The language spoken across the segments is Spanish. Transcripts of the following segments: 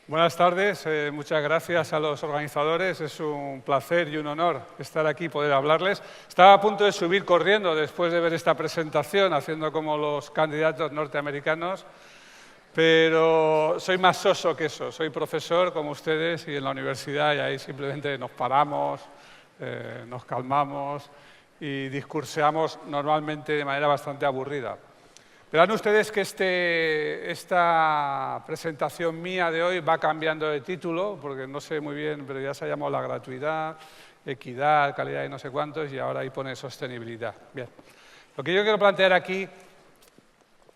Buenas tardes, muchas gracias a los organizadores, es un placer y un honor estar aquí y poder hablarles. Estaba a punto de subir corriendo después de ver esta presentación, haciendo como los candidatos norteamericanos, pero soy más soso que eso, soy profesor como ustedes y en la universidad y ahí simplemente nos paramos, nos calmamos y discurseamos normalmente de manera bastante aburrida. Verán ustedes que esta presentación mía de hoy va cambiando de título, porque no sé muy bien, pero ya se ha llamado la gratuidad, equidad, calidad y no sé cuántos, y ahora ahí pone sostenibilidad. Bien. Lo que yo quiero plantear aquí,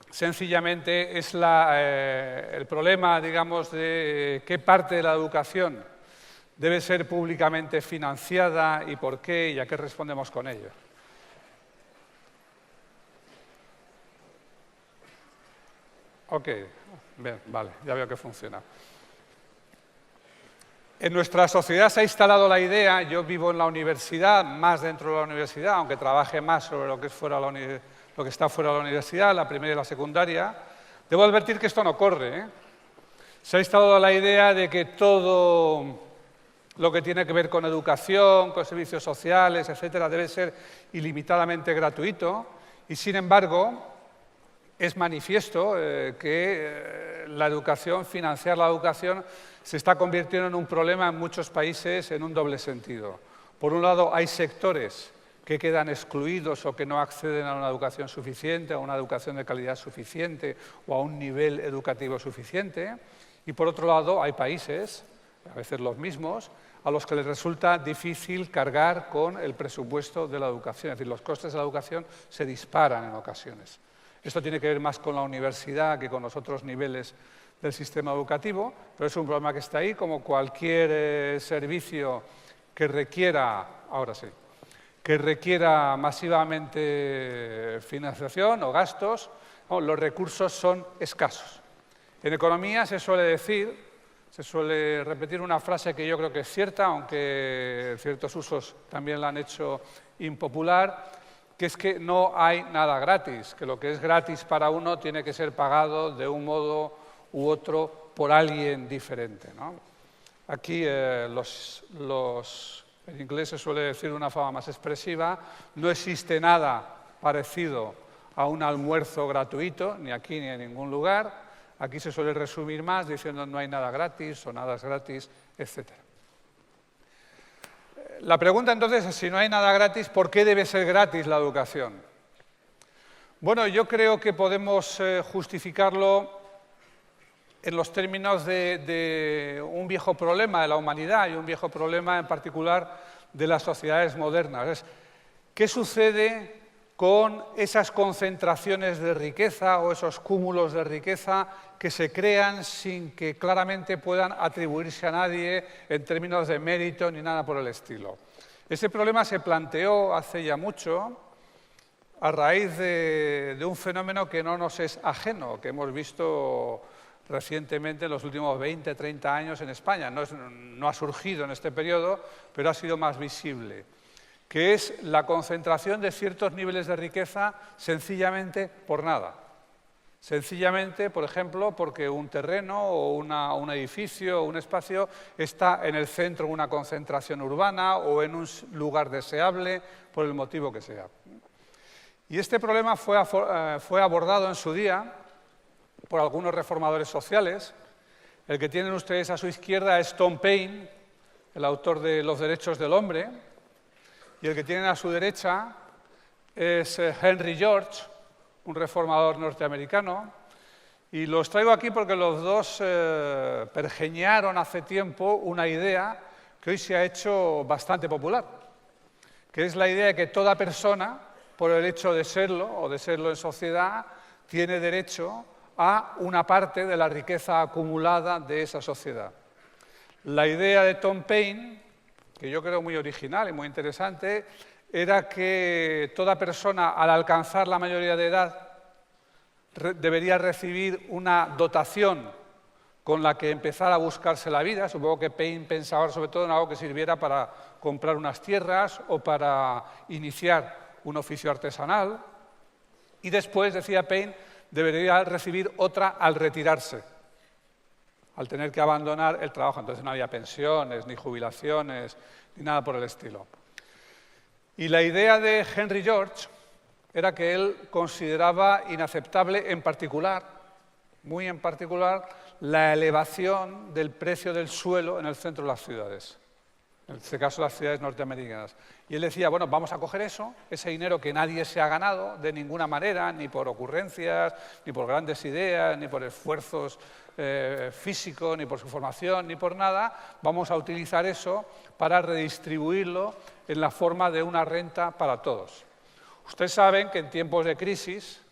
sencillamente, es el problema, digamos, de qué parte de la educación debe ser públicamente financiada y por qué, y a qué respondemos con ello. Ok, bien, vale, ya veo que funciona. En nuestra sociedad se ha instalado la idea, yo vivo en la universidad, más dentro de la universidad, aunque trabaje más sobre lo que está fuera de la universidad, la primaria y la secundaria. Debo advertir que esto no corre, ¿eh? Se ha instalado la idea de que todo lo que tiene que ver con educación, con servicios sociales, etcétera, debe ser ilimitadamente gratuito y, sin embargo, es manifiesto que la educación, financiar la educación, se está convirtiendo en un problema en muchos países en un doble sentido. Por un lado, hay sectores que quedan excluidos o que no acceden a una educación suficiente, a una educación de calidad suficiente o a un nivel educativo suficiente. Y por otro lado, hay países, a veces los mismos, a los que les resulta difícil cargar con el presupuesto de la educación. Es decir, los costes de la educación se disparan en ocasiones. Esto tiene que ver más con la universidad que con los otros niveles del sistema educativo, pero es un problema que está ahí, como cualquier servicio que requiera, masivamente financiación o gastos, los recursos son escasos. En economía se suele repetir una frase que yo creo que es cierta, aunque ciertos usos también la han hecho impopular, que es que no hay nada gratis, que lo que es gratis para uno tiene que ser pagado de un modo u otro por alguien diferente, ¿no? Aquí en inglés se suele decir de una forma más expresiva, no existe nada parecido a un almuerzo gratuito, ni aquí ni en ningún lugar. Aquí se suele resumir más diciendo no hay nada gratis o nada es gratis, etc. La pregunta entonces es, si no hay nada gratis, ¿por qué debe ser gratis la educación? Bueno, yo creo que podemos justificarlo en los términos de un viejo problema de la humanidad y un viejo problema en particular de las sociedades modernas. ¿Qué sucede con esas concentraciones de riqueza o esos cúmulos de riqueza que se crean sin que claramente puedan atribuirse a nadie en términos de mérito ni nada por el estilo? Ese problema se planteó hace ya mucho a raíz de un fenómeno que no nos es ajeno, que hemos visto recientemente en los últimos 20, 30 años en España. No ha surgido en este periodo, pero ha sido más visible, que es la concentración de ciertos niveles de riqueza sencillamente por nada. Sencillamente, por ejemplo, porque un terreno o un edificio o un espacio está en el centro de una concentración urbana o en un lugar deseable, por el motivo que sea. Y este problema fue abordado en su día por algunos reformadores sociales. El que tienen ustedes a su izquierda es Tom Paine, el autor de Los derechos del hombre, y el que tienen a su derecha es Henry George, un reformador norteamericano, y los traigo aquí porque los dos pergeñaron hace tiempo una idea que hoy se ha hecho bastante popular, que es la idea de que toda persona, por el hecho de serlo o de serlo en sociedad, tiene derecho a una parte de la riqueza acumulada de esa sociedad. La idea de Tom Paine, que yo creo muy original y muy interesante, era que toda persona, al alcanzar la mayoría de edad, debería recibir una dotación con la que empezar a buscarse la vida. Supongo que Paine pensaba sobre todo en algo que sirviera para comprar unas tierras o para iniciar un oficio artesanal. Y después, decía Paine, debería recibir otra al retirarse. al tener que abandonar el trabajo. Entonces no había pensiones, ni jubilaciones, ni nada por el estilo. Y la idea de Henry George era que él consideraba inaceptable en particular, muy en particular, la elevación del precio del suelo en el centro de las ciudades, en este caso las ciudades norteamericanas. Y él decía, bueno, vamos a coger eso, ese dinero que nadie se ha ganado de ninguna manera, ni por ocurrencias, ni por grandes ideas, ni por esfuerzos físicos, ni por su formación, ni por nada, vamos a utilizar eso para redistribuirlo en la forma de una renta para todos. Ustedes saben que en tiempos de crisis,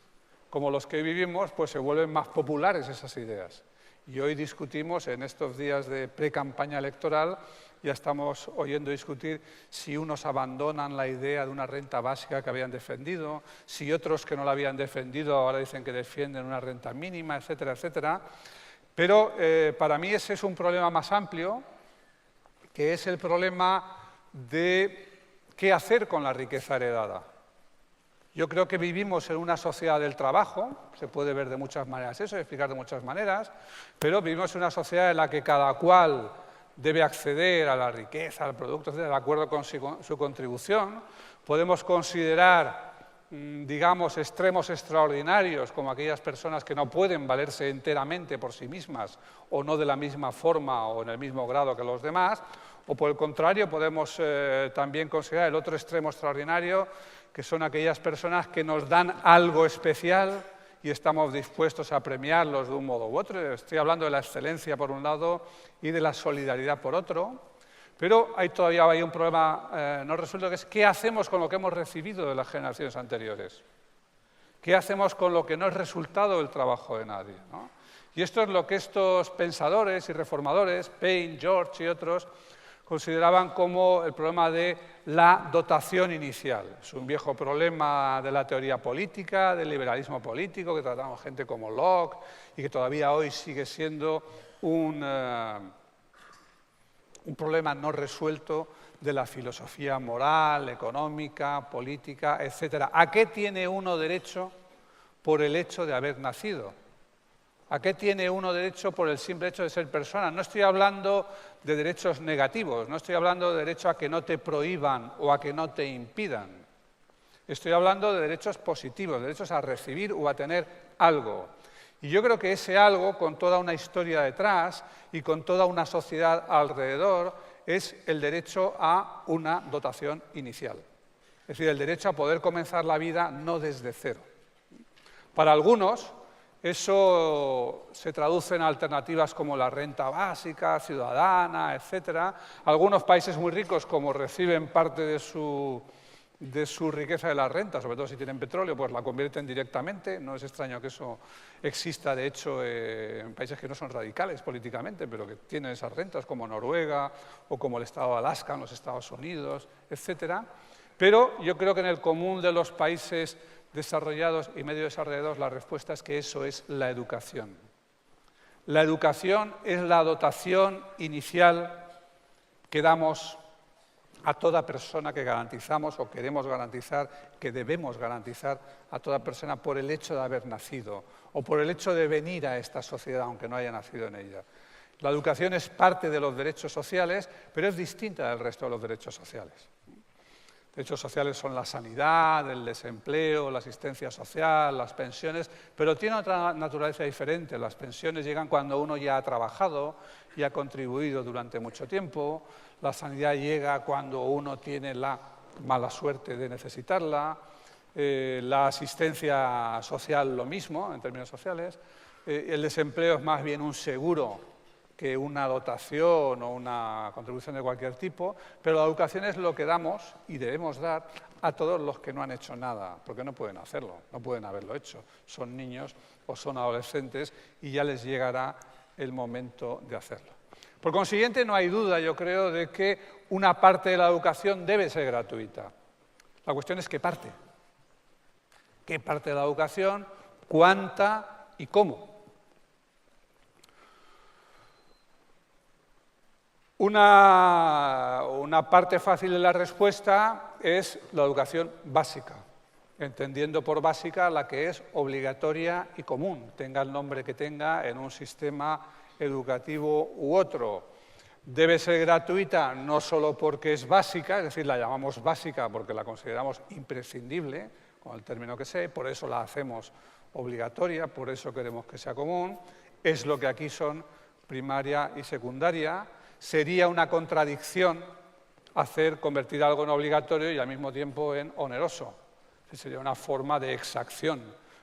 como los que vivimos, pues se vuelven más populares esas ideas. Y hoy discutimos, en estos días de pre-campaña electoral, ya estamos oyendo discutir si unos abandonan la idea de una renta básica que habían defendido, si otros que no la habían defendido ahora dicen que defienden una renta mínima, etcétera, etcétera. Pero para mí ese es un problema más amplio, que es el problema de qué hacer con la riqueza heredada. Yo creo que vivimos en una sociedad del trabajo, se puede ver de muchas maneras eso, explicar de muchas maneras, pero vivimos en una sociedad en la que cada cual debe acceder a la riqueza, al producto, de acuerdo con su contribución. Podemos considerar, digamos, extremos extraordinarios, como aquellas personas que no pueden valerse enteramente por sí mismas, o no de la misma forma o en el mismo grado que los demás, o por el contrario, podemos también considerar el otro extremo extraordinario, que son aquellas personas que nos dan algo especial y estamos dispuestos a premiarlos de un modo u otro. Estoy hablando de la excelencia por un lado y de la solidaridad por otro, pero todavía hay un problema no resuelto, que es qué hacemos con lo que hemos recibido de las generaciones anteriores. ¿Qué hacemos con lo que no es resultado del trabajo de nadie, ¿no? Y esto es lo que estos pensadores y reformadores, Paine, George y otros, consideraban como el problema de la dotación inicial. Es un viejo problema de la teoría política, del liberalismo político, que tratamos gente como Locke y que todavía hoy sigue siendo un problema no resuelto de la filosofía moral, económica, política, etc. ¿A qué tiene uno derecho por el hecho de haber nacido? ¿A qué tiene uno derecho por el simple hecho de ser persona? No estoy hablando de derechos negativos, no estoy hablando de derecho a que no te prohíban o a que no te impidan. Estoy hablando de derechos positivos, derechos a recibir o a tener algo. Y yo creo que ese algo, con toda una historia detrás y con toda una sociedad alrededor, es el derecho a una dotación inicial. Es decir, el derecho a poder comenzar la vida no desde cero. Para algunos, eso se traduce en alternativas como la renta básica, ciudadana, etc. Algunos países muy ricos, como reciben parte de su riqueza de la renta, sobre todo si tienen petróleo, pues la convierten directamente. No es extraño que eso exista, de hecho, en países que no son radicales políticamente, pero que tienen esas rentas, como Noruega o como el estado de Alaska en los Estados Unidos, etc. Pero yo creo que en el común de los países desarrollados y medio desarrollados, la respuesta es que eso es la educación. La educación es la dotación inicial que damos a toda persona, que garantizamos o queremos garantizar, que debemos garantizar a toda persona por el hecho de haber nacido o por el hecho de venir a esta sociedad aunque no haya nacido en ella. La educación es parte de los derechos sociales, pero es distinta del resto de los derechos sociales. Derechos sociales son la sanidad, el desempleo, la asistencia social, las pensiones, pero tiene otra naturaleza diferente. Las pensiones llegan cuando uno ya ha trabajado y ha contribuido durante mucho tiempo. La sanidad llega cuando uno tiene la mala suerte de necesitarla. La asistencia social lo mismo, en términos sociales. El desempleo es más bien un seguro que una dotación o una contribución de cualquier tipo, pero la educación es lo que damos y debemos dar a todos los que no han hecho nada, porque no pueden hacerlo, no pueden haberlo hecho. Son niños o son adolescentes y ya les llegará el momento de hacerlo. Por consiguiente, no hay duda, yo creo, de que una parte de la educación debe ser gratuita. La cuestión es qué parte. ¿Qué parte de la educación? ¿Cuánta y cómo? Una parte fácil de la respuesta es la educación básica, entendiendo por básica la que es obligatoria y común, tenga el nombre que tenga en un sistema educativo u otro. Debe ser gratuita no solo porque es básica, es decir, la llamamos básica porque la consideramos imprescindible, con el término que sé, por eso la hacemos obligatoria, por eso queremos que sea común, es lo que aquí son primaria y secundaria. Sería una contradicción convertir algo en obligatorio y al mismo tiempo en oneroso. Sería una forma de exacción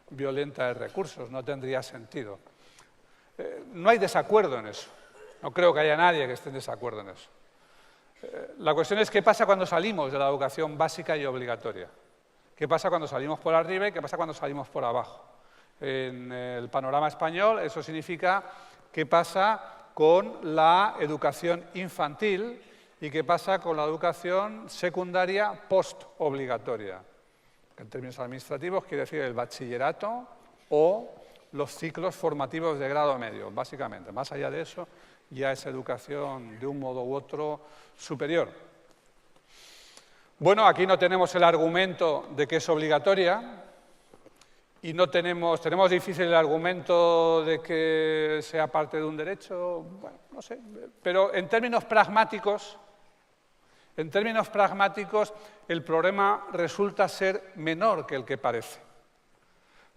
violenta de recursos, no tendría sentido. No hay desacuerdo en eso, no creo que haya nadie que esté en desacuerdo en eso. La cuestión es qué pasa cuando salimos de la educación básica y obligatoria. ¿Qué pasa cuando salimos por arriba y qué pasa cuando salimos por abajo? En el panorama español eso significa qué pasa con la educación infantil y qué pasa con la educación secundaria post-obligatoria. En términos administrativos quiere decir el bachillerato o los ciclos formativos de grado medio, básicamente. Más allá de eso, ya es educación de un modo u otro superior. Bueno, aquí no tenemos el argumento de que es obligatoria y no tenemos difícil el argumento de que sea parte de un derecho, bueno, no sé, pero en términos pragmáticos, el problema resulta ser menor que el que parece.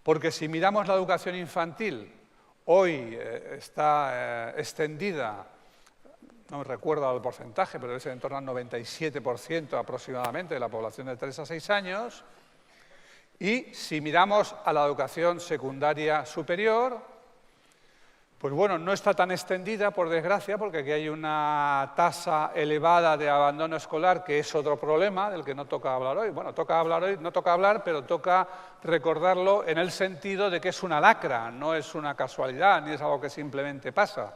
Porque si miramos la educación infantil, hoy está extendida, no me recuerdo el porcentaje, pero es en torno al 97% aproximadamente de la población de 3 a 6 años, y si miramos a la educación secundaria superior, pues bueno, no está tan extendida, por desgracia, porque aquí hay una tasa elevada de abandono escolar, que es otro problema del que no toca hablar hoy. Bueno, toca hablar hoy, no toca hablar, pero toca recordarlo en el sentido de que es una lacra, no es una casualidad, ni es algo que simplemente pasa.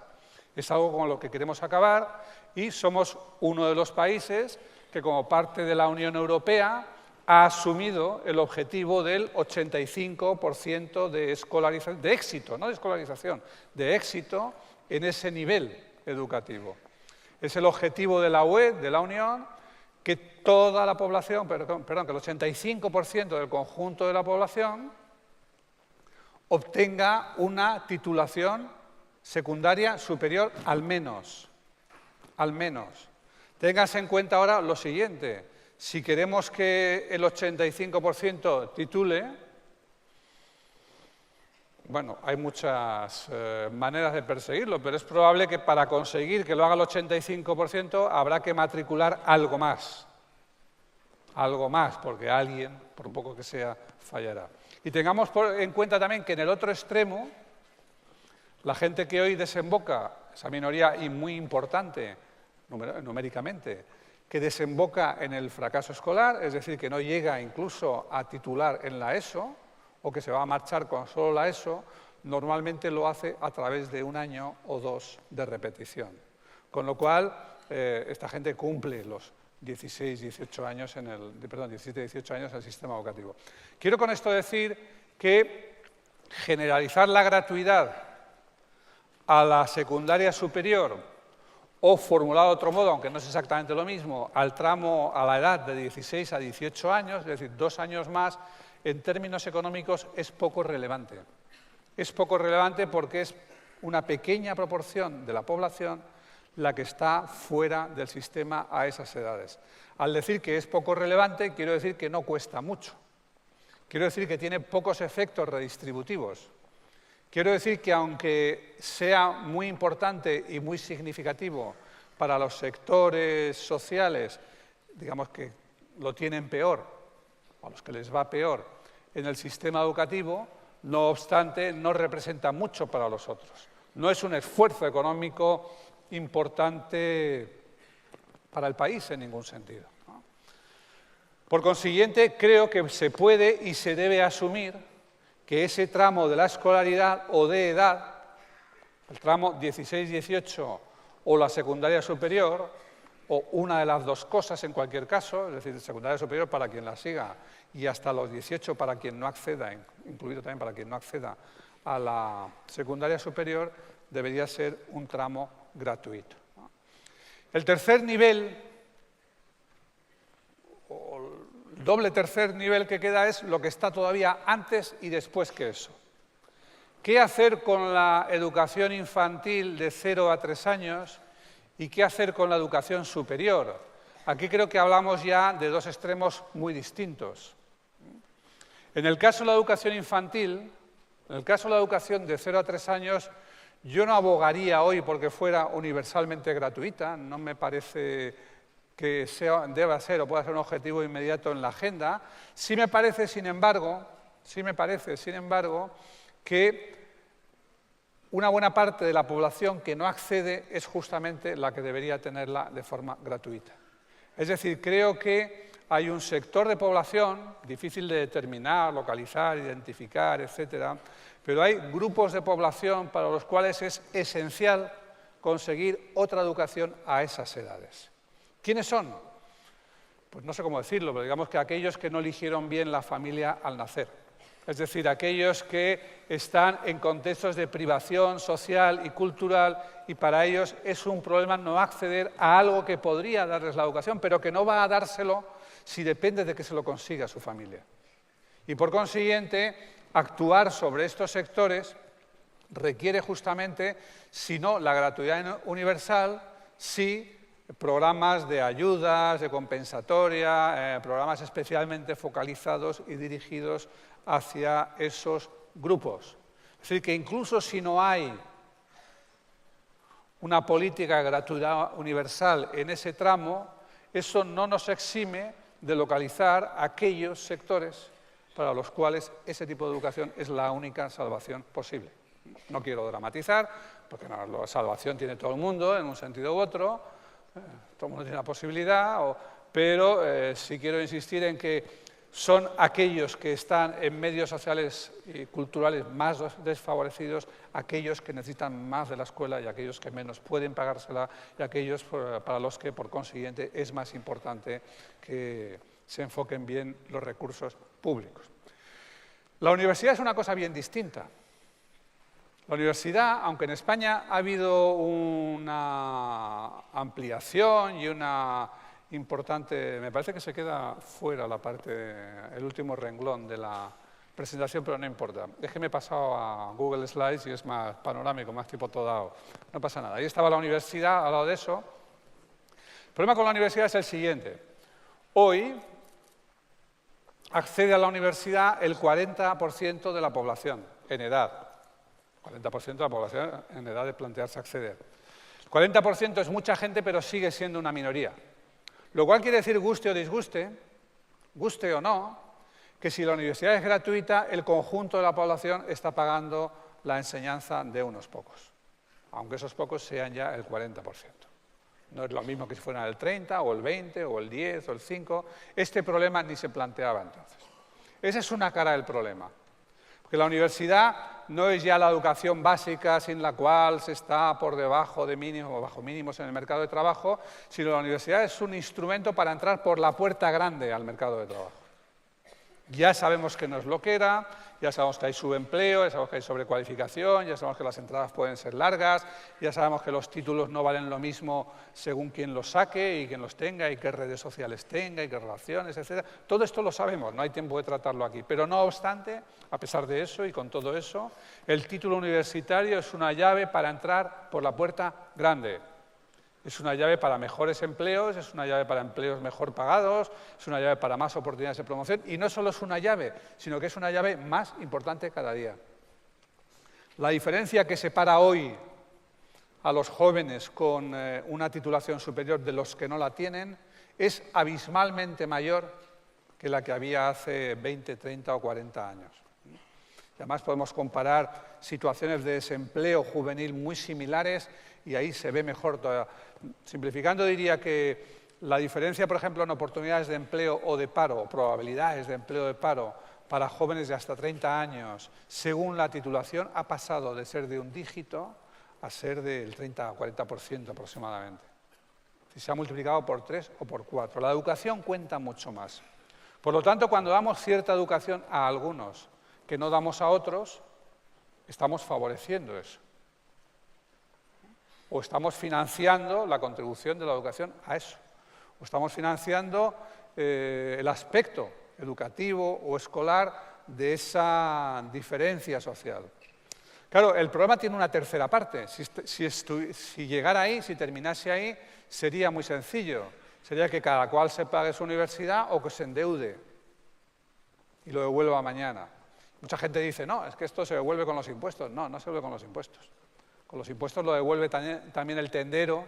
Es algo con lo que queremos acabar y somos uno de los países que, como parte de la Unión Europea, ha asumido el objetivo del 85% de escolarización, de éxito, no de escolarización, de éxito en ese nivel educativo. Es el objetivo de la UE, de la Unión, que toda la población, que el 85% del conjunto de la población obtenga una titulación secundaria superior al menos. Al menos. Téngase en cuenta ahora lo siguiente. Si queremos que el 85% titule, bueno, hay muchas maneras de perseguirlo, pero es probable que para conseguir que lo haga el 85% habrá que matricular algo más. Algo más, porque alguien, por poco que sea, fallará. Y tengamos en cuenta también que en el otro extremo, la gente que hoy desemboca, esa minoría y muy importante numéricamente, que desemboca en el fracaso escolar, es decir, que no llega incluso a titular en la ESO, o que se va a marchar con solo la ESO, normalmente lo hace a través de 1 año o 2 de repetición. Con lo cual, esta gente cumple los 17-18 años en el sistema educativo. Quiero con esto decir que generalizar la gratuidad a la secundaria superior, o formulado de otro modo, aunque no es exactamente lo mismo, al tramo a la edad de 16 a 18 años, es decir, 2 años más, en términos económicos es poco relevante. Es poco relevante porque es una pequeña proporción de la población la que está fuera del sistema a esas edades. Al decir que es poco relevante, quiero decir que no cuesta mucho. Quiero decir que tiene pocos efectos redistributivos. Quiero decir que aunque sea muy importante y muy significativo para los sectores sociales, digamos que lo tienen peor, o a los que les va peor, en el sistema educativo, no obstante, no representa mucho para los otros. No es un esfuerzo económico importante para el país en ningún sentido, ¿no? Por consiguiente, creo que se puede y se debe asumir que ese tramo de la escolaridad o de edad, el tramo 16-18 o la secundaria superior, o una de las dos cosas en cualquier caso, es decir, secundaria superior para quien la siga y hasta los 18 para quien no acceda, incluido también para quien no acceda a la secundaria superior, debería ser un tramo gratuito. El tercer nivel, o doble tercer nivel que queda es lo que está todavía antes y después que eso. ¿Qué hacer con la educación infantil de 0 a 3 años y qué hacer con la educación superior? Aquí creo que hablamos ya de dos extremos muy distintos. En el caso de la educación infantil, en el caso de la educación de 0 a 3 años, yo no abogaría hoy porque fuera universalmente gratuita, no me parece que deba ser o pueda ser un objetivo inmediato en la agenda. Sí me parece, sin embargo, que una buena parte de la población que no accede es justamente la que debería tenerla de forma gratuita. Es decir, creo que hay un sector de población, difícil de determinar, localizar, identificar, etcétera, pero hay grupos de población para los cuales es esencial conseguir otra educación a esas edades. ¿Quiénes son? Pues no sé cómo decirlo, pero digamos que aquellos que no eligieron bien la familia al nacer. Es decir, aquellos que están en contextos de privación social y cultural y para ellos es un problema no acceder a algo que podría darles la educación, pero que no va a dárselo si depende de que se lo consiga su familia. Y por consiguiente, actuar sobre estos sectores requiere justamente, si no la gratuidad universal, sí programas de ayudas, de compensatoria, programas especialmente focalizados y dirigidos hacia esos grupos. Es decir, que incluso si no hay una política de gratuidad universal en ese tramo, eso no nos exime de localizar aquellos sectores para los cuales ese tipo de educación es la única salvación posible. No quiero dramatizar, porque no, la salvación tiene todo el mundo en un sentido u otro, todo el mundo tiene la posibilidad, pero sí quiero insistir en que son aquellos que están en medios sociales y culturales más desfavorecidos, aquellos que necesitan más de la escuela y aquellos que menos pueden pagársela y aquellos para los que, por consiguiente, es más importante que se enfoquen bien los recursos públicos. La universidad es una cosa bien distinta. La universidad, aunque en España ha habido una ampliación y una importante, me parece que se queda fuera la parte, el último renglón de la presentación, pero no importa. Es que me he pasado a Google Slides y es más panorámico, más tipo todo dado. No pasa nada. Ahí estaba la universidad, al lado de eso. El problema con la universidad es el siguiente. Hoy accede a la universidad el 40% de la población en edad. 40% de la población en edad de plantearse acceder. El 40% es mucha gente, pero sigue siendo una minoría. Lo cual quiere decir, guste o disguste, guste o no, que si la universidad es gratuita, el conjunto de la población está pagando la enseñanza de unos pocos, aunque esos pocos sean ya el 40%. No es lo mismo que si fueran el 30, o el 20, o el 10, o el 5. Este problema ni se planteaba entonces. Esa es una cara del problema. Porque la universidad no es ya la educación básica sin la cual se está por debajo de mínimos o bajo mínimos en el mercado de trabajo, sino la universidad es un instrumento para entrar por la puerta grande al mercado de trabajo. Ya sabemos que no es lo que era, ya sabemos que hay subempleo, ya sabemos que hay sobrecualificación, ya sabemos que las entradas pueden ser largas, ya sabemos que los títulos no valen lo mismo según quien los saque y quien los tenga y qué redes sociales tenga y qué relaciones, etc. Todo esto lo sabemos, no hay tiempo de tratarlo aquí. Pero no obstante, a pesar de eso y con todo eso, el título universitario es una llave para entrar por la puerta grande. Es una llave para mejores empleos, es una llave para empleos mejor pagados, es una llave para más oportunidades de promoción y no solo es una llave, sino que es una llave más importante cada día. La diferencia que separa hoy a los jóvenes con una titulación superior de los que no la tienen es abismalmente mayor que la que había hace 20, 30 o 40 años. Y además podemos comparar situaciones de desempleo juvenil muy similares y ahí se ve mejor. Simplificando diría que la diferencia, por ejemplo, en oportunidades de empleo o de paro, o probabilidades de empleo o de paro para jóvenes de hasta 30 años, según la titulación, ha pasado de ser de un dígito a ser del 30 a 40% aproximadamente. Se ha multiplicado por 3 o por 4. La educación cuenta mucho más. Por lo tanto, cuando damos cierta educación a algunos que no damos a otros, estamos favoreciendo eso. O estamos financiando la contribución de la educación a eso. O estamos financiando el aspecto educativo o escolar de esa diferencia social. Claro, el problema tiene una tercera parte. Si llegara ahí, si terminase ahí, sería muy sencillo. Sería que cada cual se pague su universidad o que se endeude y lo devuelva mañana. Mucha gente dice, no, es que esto se devuelve con los impuestos. No, no se devuelve con los impuestos. Con los impuestos lo devuelve también el tendero,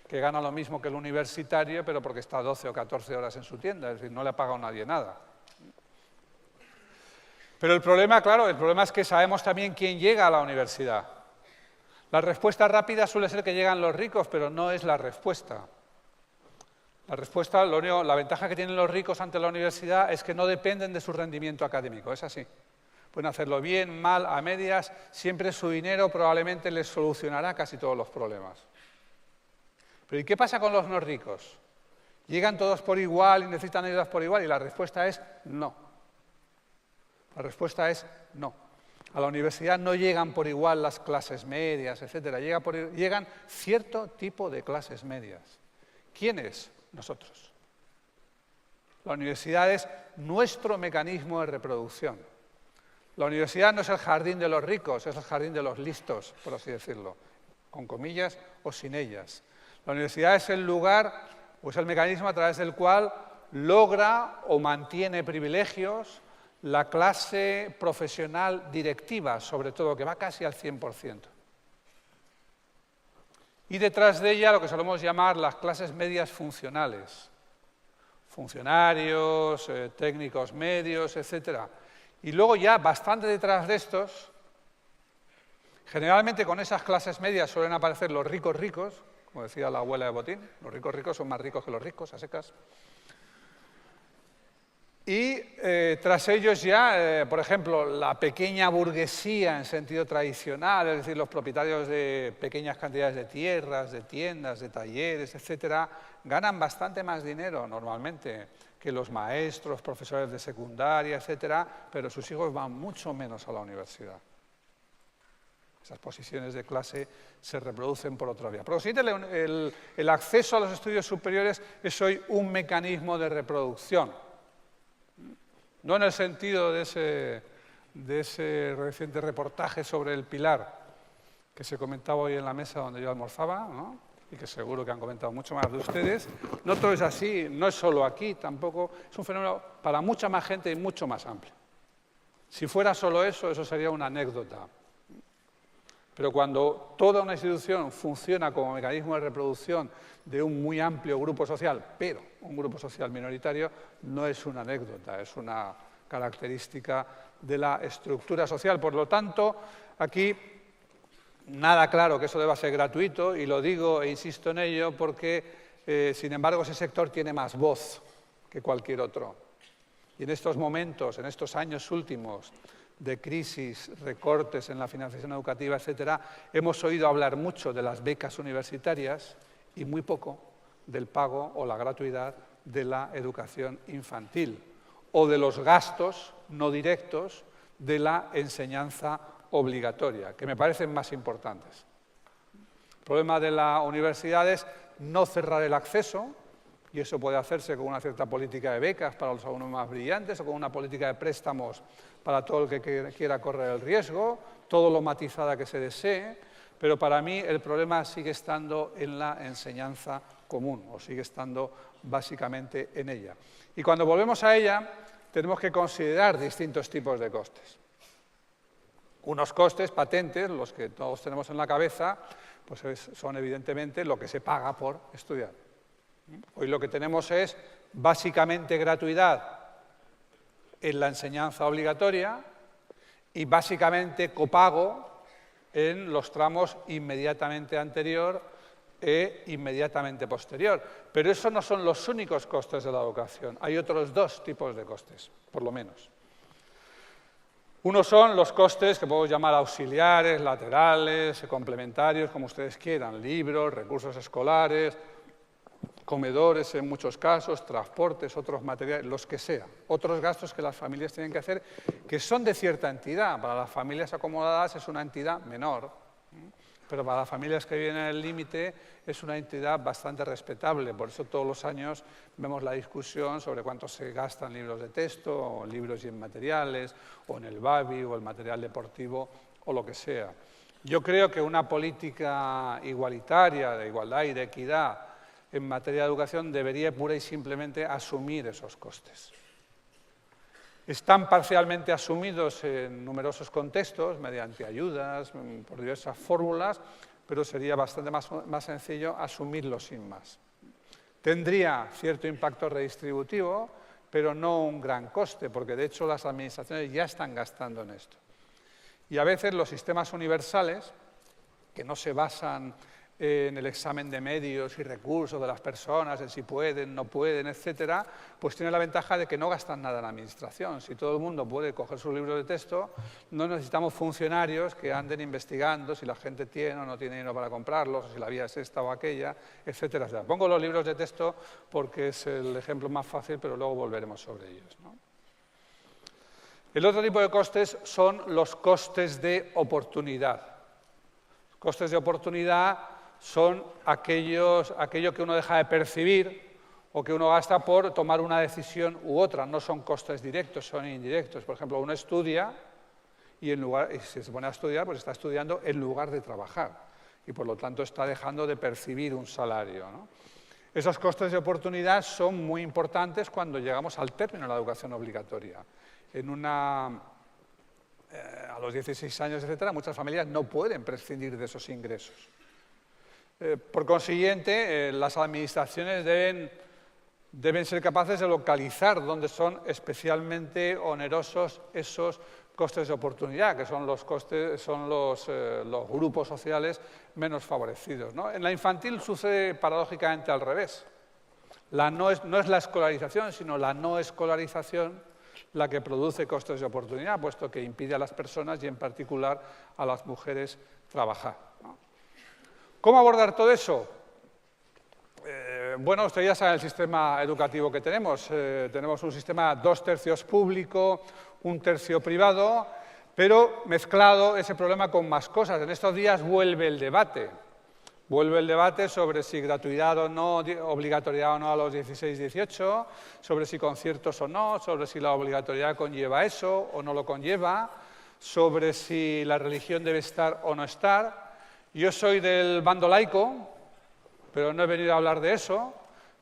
que gana lo mismo que el universitario, pero porque está 12 o 14 horas en su tienda, es decir, no le ha pagado nadie nada. Pero el problema, claro, el problema es que sabemos también quién llega a la universidad. La respuesta rápida suele ser que llegan los ricos, pero no es la respuesta. La respuesta, la ventaja que tienen los ricos ante la universidad es que no dependen de su rendimiento académico, es así. Pueden hacerlo bien, mal, a medias, siempre su dinero probablemente les solucionará casi todos los problemas. Pero ¿y qué pasa con los no ricos? ¿Llegan todos por igual y necesitan ayudas por igual? Y la respuesta es no. La respuesta es no. A la universidad no llegan por igual las clases medias, etc. Llegan cierto tipo de clases medias. ¿Quiénes? Nosotros. La universidad es nuestro mecanismo de reproducción. La universidad no es el jardín de los ricos, es el jardín de los listos, por así decirlo, con comillas o sin ellas. La universidad es el lugar o es el mecanismo a través del cual logra o mantiene privilegios la clase profesional directiva, sobre todo, que va casi al 100%. Y detrás de ella lo que solemos llamar las clases medias funcionales. Funcionarios, técnicos medios, etc. Y luego ya bastante detrás de estos, generalmente con esas clases medias suelen aparecer los ricos ricos, como decía la abuela de Botín, los ricos ricos son más ricos que los ricos, a secas. Y tras ellos ya, por ejemplo, la pequeña burguesía en sentido tradicional, es decir, los propietarios de pequeñas cantidades de tierras, de tiendas, de talleres, etcétera, ganan bastante más dinero normalmente que los maestros, profesores de secundaria, etcétera, pero sus hijos van mucho menos a la universidad. Esas posiciones de clase se reproducen por otra vía. Por lo siguiente, el acceso a los estudios superiores es hoy un mecanismo de reproducción. No en el sentido de ese reciente reportaje sobre el Pilar que se comentaba hoy en la mesa donde yo almorzaba, ¿no? Y que seguro que han comentado mucho más de ustedes. No todo es así, no es solo aquí, tampoco. Es un fenómeno para mucha más gente y mucho más amplio. Si fuera solo eso, eso sería una anécdota. Pero cuando toda una institución funciona como mecanismo de reproducción de un muy amplio grupo social, pero un grupo social minoritario, no es una anécdota, es una característica de la estructura social. Por lo tanto, aquí nada claro que eso deba ser gratuito, y lo digo e insisto en ello porque, sin embargo, ese sector tiene más voz que cualquier otro. Y en estos momentos, en estos años últimos, de crisis, recortes en la financiación educativa, etcétera, hemos oído hablar mucho de las becas universitarias y muy poco del pago o la gratuidad de la educación infantil o de los gastos no directos de la enseñanza obligatoria, que me parecen más importantes. El problema de la universidad es no cerrar el acceso, y eso puede hacerse con una cierta política de becas para los alumnos más brillantes o con una política de préstamos para todo el que quiera correr el riesgo, todo lo matizada que se desee, pero para mí el problema sigue estando en la enseñanza común, o sigue estando básicamente en ella. Y cuando volvemos a ella, tenemos que considerar distintos tipos de costes. Unos costes patentes, los que todos tenemos en la cabeza, pues son evidentemente lo que se paga por estudiar. Hoy lo que tenemos es básicamente gratuidad en la enseñanza obligatoria y básicamente copago en los tramos inmediatamente anterior e inmediatamente posterior. Pero esos no son los únicos costes de la educación. Hay otros dos tipos de costes, por lo menos. Unos son los costes que podemos llamar auxiliares, laterales, complementarios, como ustedes quieran, libros, recursos escolares, comedores en muchos casos, transportes, otros materiales, los que sean. Otros gastos que las familias tienen que hacer, que son de cierta entidad. Para las familias acomodadas es una entidad menor, pero para las familias que viven en el límite es una entidad bastante respetable. Por eso todos los años vemos la discusión sobre cuánto se gasta en libros de texto, o libros y en materiales, o en el BABI, o el material deportivo, o lo que sea. Yo creo que una política igualitaria, de igualdad y de equidad en materia de educación debería pura y simplemente asumir esos costes. Están parcialmente asumidos en numerosos contextos, mediante ayudas, por diversas fórmulas, pero sería bastante más sencillo asumirlos sin más. Tendría cierto impacto redistributivo, pero no un gran coste, porque de hecho las administraciones ya están gastando en esto. Y a veces los sistemas universales, que no se basan en el examen de medios y recursos de las personas, en si pueden, no pueden, etcétera, pues tiene la ventaja de que no gastan nada en la administración. Si todo el mundo puede coger sus libros de texto, no necesitamos funcionarios que anden investigando si la gente tiene o no tiene dinero para comprarlos, o si la vía es esta o aquella, etcétera, etcétera. Pongo los libros de texto porque es el ejemplo más fácil, pero luego volveremos sobre ellos, ¿no? El otro tipo de costes son los costes de oportunidad. Los costes de oportunidad son aquello que uno deja de percibir o que uno gasta por tomar una decisión u otra. No son costes directos, son indirectos. Por ejemplo, uno estudia y si se pone a estudiar, pues está estudiando en lugar de trabajar. Y por lo tanto está dejando de percibir un salario, ¿no? Esos costes de oportunidad son muy importantes cuando llegamos al término de la educación obligatoria. A los 16 años, etcétera, muchas familias no pueden prescindir de esos ingresos. Por consiguiente, las administraciones deben ser capaces de localizar dónde son especialmente onerosos esos costes de oportunidad, que son los grupos sociales menos favorecidos, ¿no? En la infantil sucede paradójicamente al revés. No es la escolarización, sino la no escolarización la que produce costes de oportunidad, puesto que impide a las personas y en particular a las mujeres trabajar, ¿no? ¿Cómo abordar todo eso? Bueno, ustedes ya saben el sistema educativo que tenemos. Tenemos un sistema 2/3 público, 1/3 privado, pero mezclado ese problema con más cosas. En estos días vuelve el debate. Vuelve el debate sobre si gratuidad o no, obligatoriedad o no a los 16-18, sobre si conciertos o no, sobre si la obligatoriedad conlleva eso o no lo conlleva, sobre si la religión debe estar o no estar. Yo soy del bando laico, pero no he venido a hablar de eso,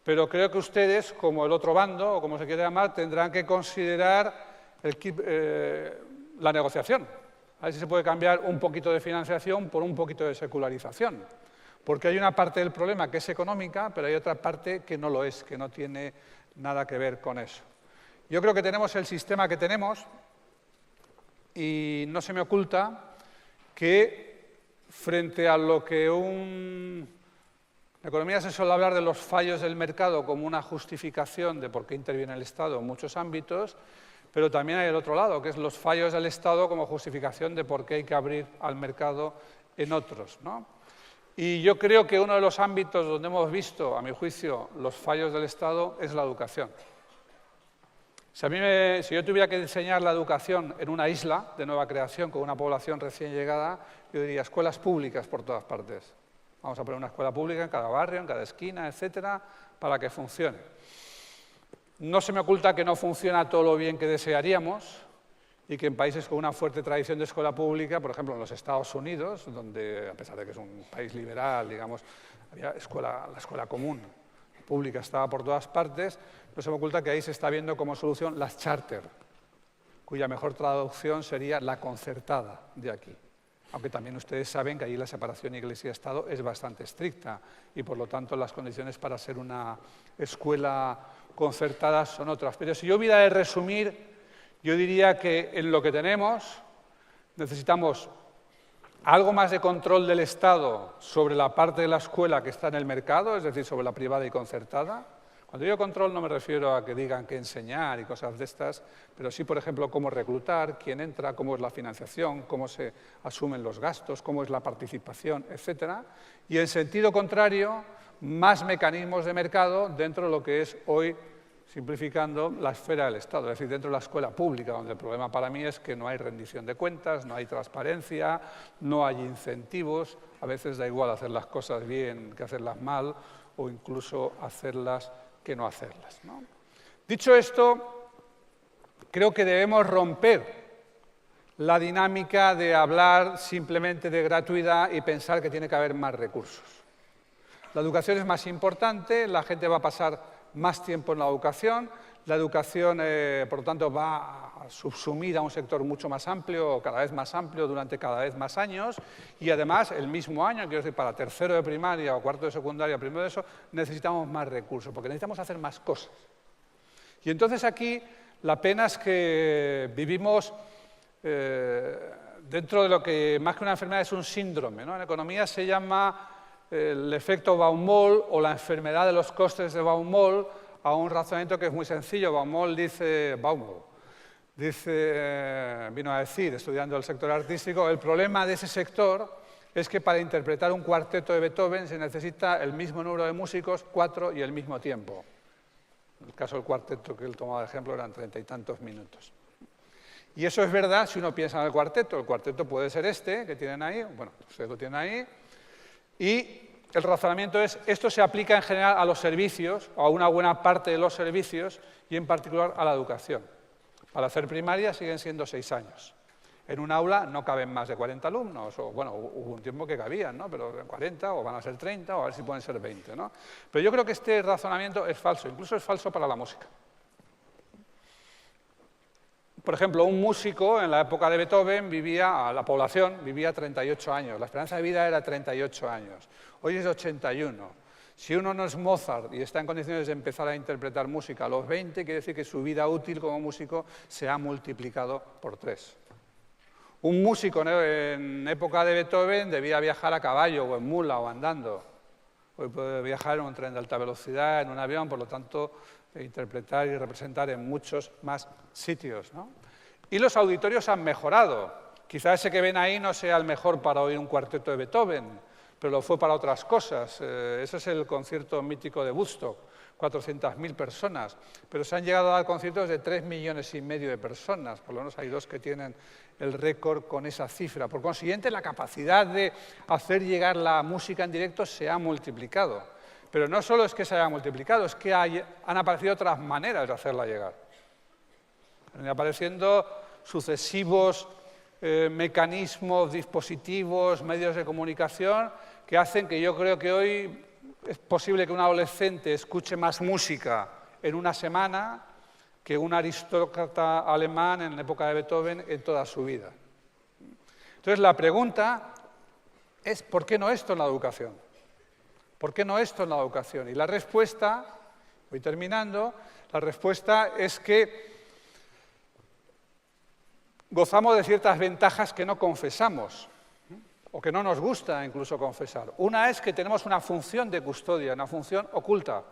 pero creo que ustedes, como el otro bando, o como se quiere llamar, tendrán que considerar la negociación. A ver si se puede cambiar un poquito de financiación por un poquito de secularización. Porque hay una parte del problema que es económica, pero hay otra parte que no lo es, que no tiene nada que ver con eso. Yo creo que tenemos el sistema que tenemos y no se me oculta que frente a lo que en economía se suele hablar de los fallos del mercado como una justificación de por qué interviene el Estado en muchos ámbitos, pero también hay el otro lado, que es los fallos del Estado como justificación de por qué hay que abrir al mercado en otros, ¿no? Y yo creo que uno de los ámbitos donde hemos visto, a mi juicio, los fallos del Estado es la educación. Si yo tuviera que diseñar la educación en una isla de nueva creación con una población recién llegada, yo diría escuelas públicas por todas partes. Vamos a poner una escuela pública en cada barrio, en cada esquina, etcétera, para que funcione. No se me oculta que no funciona todo lo bien que desearíamos y que en países con una fuerte tradición de escuela pública, por ejemplo en los Estados Unidos, donde a pesar de que es un país liberal, digamos, había la escuela común, pública estaba por todas partes, no se me oculta que ahí se está viendo como solución las charter, cuya mejor traducción sería la concertada de aquí. Aunque también ustedes saben que allí la separación Iglesia-Estado es bastante estricta y por lo tanto las condiciones para ser una escuela concertada son otras. Pero si yo hubiera de resumir, yo diría que en lo que tenemos necesitamos algo más de control del Estado sobre la parte de la escuela que está en el mercado, es decir, sobre la privada y concertada. Cuando digo control no me refiero a que digan qué enseñar y cosas de estas, pero sí, por ejemplo, cómo reclutar, quién entra, cómo es la financiación, cómo se asumen los gastos, cómo es la participación, etcétera. Y en sentido contrario, más mecanismos de mercado dentro de lo que es hoy, simplificando, la esfera del Estado, es decir, dentro de la escuela pública, donde el problema para mí es que no hay rendición de cuentas, no hay transparencia, no hay incentivos, a veces da igual hacer las cosas bien que hacerlas mal o incluso hacerlas que no hacerlas, ¿no? Dicho esto, creo que debemos romper la dinámica de hablar simplemente de gratuidad y pensar que tiene que haber más recursos. La educación es más importante, la gente va a pasar más tiempo en la educación, por lo tanto, va a subsumir a un sector mucho más amplio, cada vez más amplio, durante cada vez más años, y además, el mismo año, quiero decir, para tercero de primaria o cuarto de secundaria, primero de eso, necesitamos más recursos, porque necesitamos hacer más cosas. Y entonces aquí, la pena es que vivimos dentro de lo que más que una enfermedad es un síndrome, ¿no? En economía se llama el efecto Baumol o la enfermedad de los costes de Baumol, a un razonamiento que es muy sencillo. Baumol vino a decir, estudiando el sector artístico, el problema de ese sector es que para interpretar un cuarteto de Beethoven se necesita el mismo número de músicos, 4 y el mismo tiempo. En el caso del cuarteto que él tomaba de ejemplo eran 30 y tantos minutos. Y eso es verdad si uno piensa en el cuarteto. El cuarteto puede ser este, que tienen ahí, bueno, ustedes lo tienen ahí, y el razonamiento es, esto se aplica en general a los servicios, o a una buena parte de los servicios, y en particular a la educación. Para hacer primaria siguen siendo 6 años. En un aula no caben más de 40 alumnos, o bueno, hubo un tiempo que cabían, ¿no? Pero 40, o van a ser 30, o a ver si pueden ser 20, ¿no? Pero yo creo que este razonamiento es falso, incluso es falso para la música. Por ejemplo, un músico en la época de Beethoven la población vivía 38 años, la esperanza de vida era 38 años, hoy es 81. Si uno no es Mozart y está en condiciones de empezar a interpretar música a los 20, quiere decir que su vida útil como músico se ha multiplicado por 3. Un músico en época de Beethoven debía viajar a caballo o en mula o andando. Hoy puede viajar en un tren de alta velocidad, en un avión, por lo tanto, interpretar y representar en muchos más sitios, ¿no? Y los auditorios han mejorado. Quizá ese que ven ahí no sea el mejor para oír un cuarteto de Beethoven, pero lo fue para otras cosas. Ese es el concierto mítico de Woodstock, 400.000 personas, pero se han llegado a dar conciertos de 3,5 millones de personas, por lo menos hay 2 que tienen el récord con esa cifra. Por consiguiente, la capacidad de hacer llegar la música en directo se ha multiplicado. Pero no solo es que se haya multiplicado, es que han aparecido otras maneras de hacerla llegar. Han apareciendo sucesivos mecanismos, dispositivos, medios de comunicación que hacen que yo creo que hoy es posible que un adolescente escuche más música en una semana que un aristócrata alemán en la época de Beethoven en toda su vida. Entonces la pregunta es ¿por qué no esto en la educación? ¿Por qué no esto en la educación? Y la respuesta, voy terminando, la respuesta es que gozamos de ciertas ventajas que no confesamos, o que no nos gusta incluso confesar. Una es que tenemos una función de custodia, una función oculta.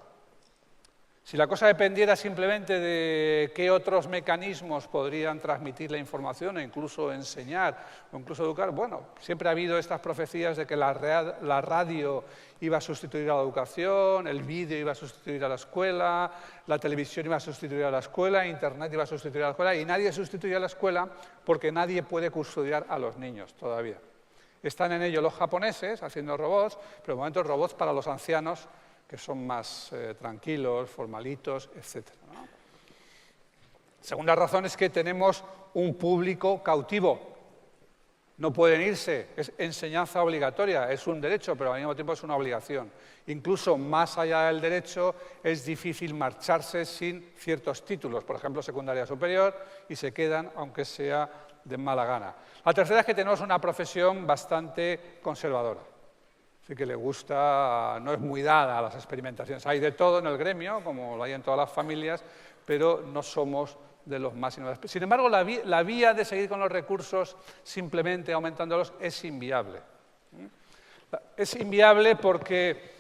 Si la cosa dependiera simplemente de qué otros mecanismos podrían transmitir la información e incluso enseñar o incluso educar, bueno, siempre ha habido estas profecías de que la radio iba a sustituir a la educación, el vídeo iba a sustituir a la escuela, la televisión iba a sustituir a la escuela, Internet iba a sustituir a la escuela, y nadie sustituye a la escuela porque nadie puede custodiar a los niños todavía. Están en ello los japoneses haciendo robots, pero de momento robots para los ancianos, que son más tranquilos, formalitos, etc. ¿no? Segunda razón es que tenemos un público cautivo. No pueden irse, es enseñanza obligatoria, es un derecho, pero al mismo tiempo es una obligación. Incluso más allá del derecho, es difícil marcharse sin ciertos títulos, por ejemplo, secundaria superior, y se quedan, aunque sea de mala gana. La tercera es que tenemos una profesión bastante conservadora. Así que le gusta, no es muy dada a las experimentaciones. Hay de todo en el gremio, como lo hay en todas las familias, pero no somos de los más innovadores. Sin embargo, la vía de seguir con los recursos simplemente aumentándolos es inviable. Es inviable porque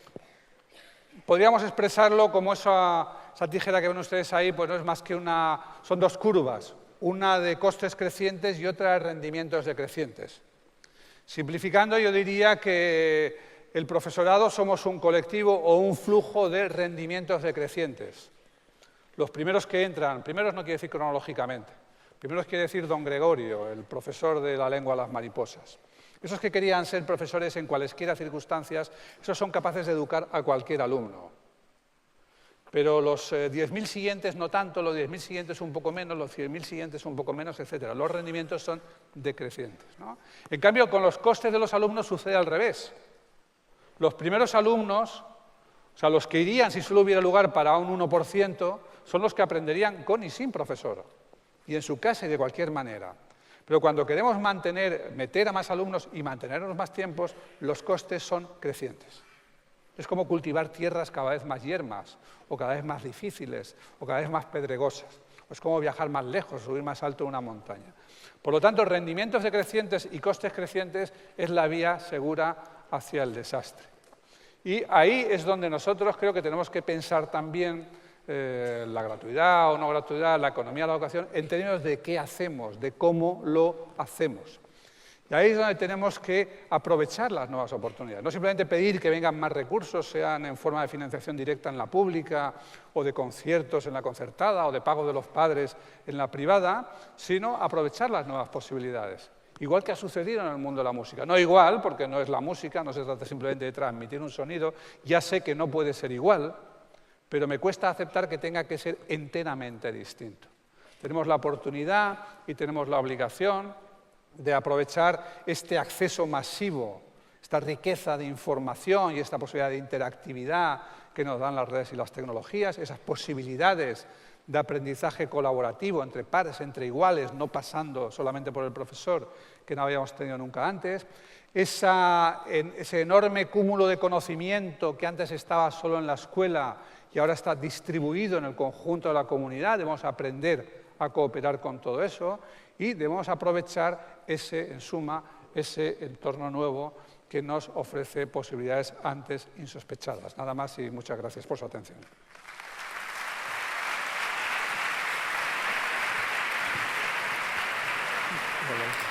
podríamos expresarlo como esa tijera que ven ustedes ahí, pues no es más que son 2 curvas, una de costes crecientes y otra de rendimientos decrecientes. Simplificando, yo diría que el profesorado somos un colectivo o un flujo de rendimientos decrecientes. Los primeros que entran, primeros no quiere decir cronológicamente, primeros quiere decir don Gregorio, el profesor de la lengua a las mariposas. Esos que querían ser profesores en cualesquiera circunstancias, esos son capaces de educar a cualquier alumno. pero los 10.000 siguientes no tanto, los 10.000 siguientes un poco menos, los 100.000 siguientes un poco menos, etc. Los rendimientos son decrecientes, ¿no? En cambio, con los costes de los alumnos sucede al revés. Los primeros alumnos, o sea, los que irían si solo hubiera lugar para un 1%, son los que aprenderían con y sin profesor, y en su casa y de cualquier manera. Pero cuando queremos meter a más alumnos y mantenernos más tiempos, los costes son crecientes. Es como cultivar tierras cada vez más yermas, o cada vez más difíciles, o cada vez más pedregosas. O es como viajar más lejos, subir más alto una montaña. Por lo tanto, rendimientos decrecientes y costes crecientes es la vía segura hacia el desastre. Y ahí es donde nosotros creo que tenemos que pensar también la gratuidad o no gratuidad, la economía de la educación, en términos de qué hacemos, de cómo lo hacemos. Y ahí es donde tenemos que aprovechar las nuevas oportunidades. No simplemente pedir que vengan más recursos, sean en forma de financiación directa en la pública, o de conciertos en la concertada, o de pago de los padres en la privada, sino aprovechar las nuevas posibilidades. Igual que ha sucedido en el mundo de la música. No igual, porque no es la música, no se trata simplemente de transmitir un sonido. Ya sé que no puede ser igual, pero me cuesta aceptar que tenga que ser enteramente distinto. Tenemos la oportunidad y tenemos la obligación de aprovechar este acceso masivo, esta riqueza de información y esta posibilidad de interactividad que nos dan las redes y las tecnologías, esas posibilidades de aprendizaje colaborativo entre pares, entre iguales, no pasando solamente por el profesor, que no habíamos tenido nunca antes, ese enorme cúmulo de conocimiento que antes estaba solo en la escuela y ahora está distribuido en el conjunto de la comunidad. Debemos aprender a cooperar con todo eso y debemos aprovechar en suma, ese entorno nuevo que nos ofrece posibilidades antes insospechadas. Nada más y muchas gracias por su atención. Bueno.